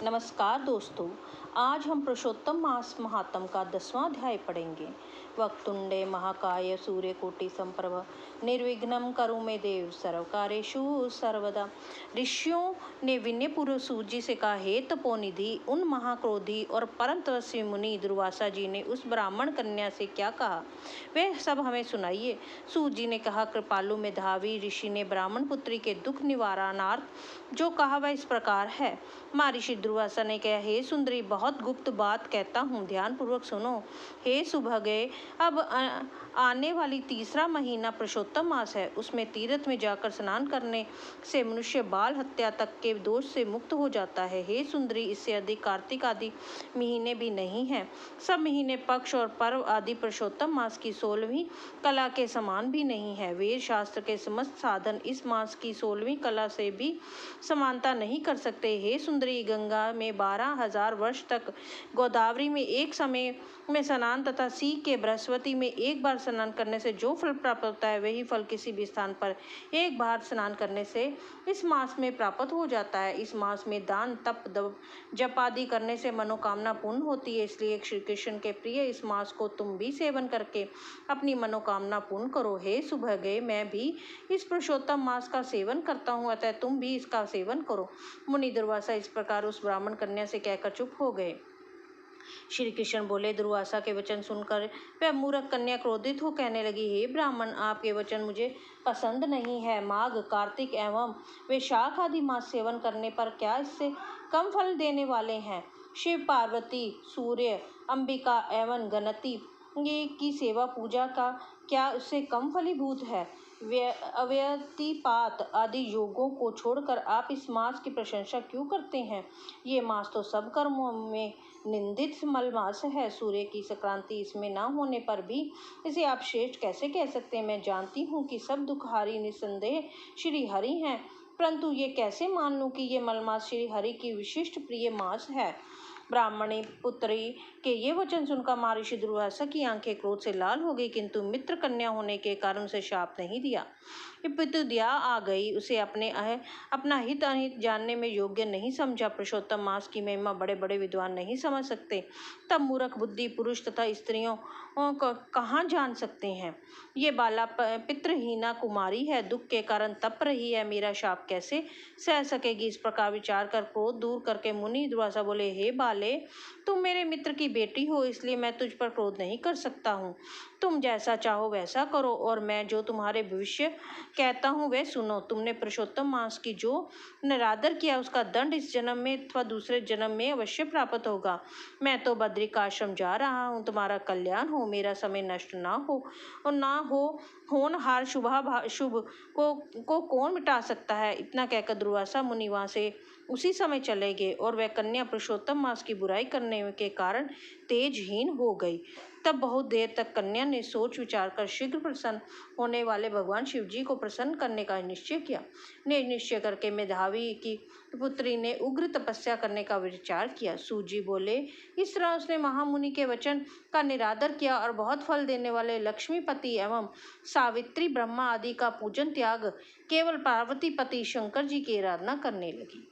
नमस्कार दोस्तों, आज हम पुरुषोत्तम मास महात्म का 10वां अध्याय पढ़ेंगे। वक्रतुंडे महाकाय सूर्यकोटि समप्रभ निर्विघ्नं करो मे देव सर्वकार्येषु सर्वदा। ऋषियों ने विनयपूर्वक सूत जी से कहा, हे तपोनिधि, उन महाक्रोधी और परम तपस्वी मुनि दुर्वासा जी ने उस ब्राह्मण कन्या से क्या कहा, वह सब हमें सुनाइए। सूत जी ने कहा, कृपालु मेधावी ऋषि ने ब्राह्मण पुत्री के दुख निवारणार्थ जो कहा वह इस प्रकार है। महर्षि दुर्वासा ने कहा, हे सुंदरी, बहुत गुप्त बात कहता हूँ, ध्यान पूर्वक सुनो। हे सुभगे, अब आने वाली तीसरा महीना पुरुषोत्तम मास है। उसमें तीर्थ में जाकर स्नान करने से मनुष्य बाल हत्या तक के दोष से मुक्त हो जाता है। हे सुंदरी, इससे अधिक कार्तिक आदि महीने भी नहीं हैं। सब महीने, पक्ष और पर्व आदि पुरुषोत्तम मास की 16वीं कला के समान भी नहीं है। वेद शास्त्र के समस्त साधन इस मास की 16वीं कला से भी समानता नहीं कर सकते। हे सुंदरी, गंगा में 12,000 वर्ष तक, गोदावरी में एक समय में स्नान तथा सीख के बृहस्पति में एक बार स्नान करने से जो फल प्राप्त होता है, वही फल किसी भी स्थान पर एक बार स्नान करने से इस मास में प्राप्त हो जाता है। इस मास में दान, तप, जप आदि करने से मनोकामना पूर्ण होती है। इसलिए श्री कृष्ण के प्रिय इस मास को तुम भी सेवन करके अपनी मनोकामना पूर्ण करो। हे सुभगे, मैं भी इस पुरुषोत्तम मास का सेवन करता हूँ, अतः तुम भी इसका सेवन करो। मुनि दुर्वासा इस प्रकार उस ब्राह्मण कन्या से कहकर चुप हो गए। श्री कृष्ण बोले, दुर्वासा के वचन सुनकर वह मूर्ख कन्या क्रोधित हो कहने लगी, हे ब्राह्मण, आपके वचन मुझे पसंद नहीं है। माघ, कार्तिक एवं वैशाख आदि मास सेवन करने पर क्या इससे कम फल देने वाले हैं? शिव, पार्वती, सूर्य, अंबिका एवं गणपति की सेवा पूजा का क्या उससे कम फलीभूत है? अव्यतिपात आदि योगों को छोड़कर आप इस मास की प्रशंसा क्यों करते हैं? ये मास तो सब कर्मों में निंदित मलमास है। सूर्य की संक्रांति इसमें न होने पर भी इसे आप श्रेष्ठ कैसे कह सकते हैं? मैं जानती हूँ कि सब दुखहारी निसंदेह श्री हरि हैं, परंतु ये कैसे मान लूँ कि ये मलमास श्री हरि की विशिष्ट प्रिय मास है? ब्राह्मणी पुत्री के ये वचन सुनकर महर्षि दुर्वासा की आंखें क्रोध से लाल हो गई, किंतु मित्र कन्या होने के कारण उसे शाप नहीं दिया। पितु दया आ गई, उसे अपना हित अहित जानने में योग्य नहीं समझा। पुरुषोत्तम मास की महिमा बड़े बड़े विद्वान नहीं समझ सकते, तब मूर्ख बुद्धि पुरुष तथा स्त्रियों को कहाँ जान सकते हैं? ये बाला पितृहीना कुमारी है, दुख के कारण तप रही है, मेरा शाप कैसे सह सकेगी? इस प्रकार विचार कर क्रोध दूर करके मुनि दुर्वासा बोले, हे बाले, तुम मेरे मित्र की बेटी हो, इसलिए मैं तुझ पर क्रोध नहीं कर सकता हूँ। तुम जैसा चाहो वैसा करो, और मैं जो तुम्हारे भविष्य कहता हूँ वह सुनो। तुमने पुरुषोत्तम मास की जो निरादर किया, उसका दंड इस जन्म में अथवा दूसरे जन्म में अवश्य प्राप्त होगा। मैं तो बद्रिकाश्रम जा रहा हूँ, तुम्हारा कल्याण हो, मेरा समय नष्ट ना हो और ना हो होनहार शुभ को कौन मिटा सकता है? इतना कहकर दुर्वासा मुनि वहां से उसी समय चले गए, और वह कन्या पुरुषोत्तम मास की बुराई करने के कारण तेजहीन हो गई। तब बहुत देर तक कन्या ने सोच विचार कर शीघ्र प्रसन्न होने वाले भगवान शिव जी को प्रसन्न करने का निश्चय किया। निश्चय करके मेधावी की पुत्री ने उग्र तपस्या करने का विचार किया। सूत जी बोले, इस तरह उसने महामुनि के वचन का निरादर किया और बहुत फल देने वाले लक्ष्मीपति एवं सावित्री, ब्रह्मा आदि का पूजन त्याग केवल पार्वती पति शंकर जी की आराधना करने लगी।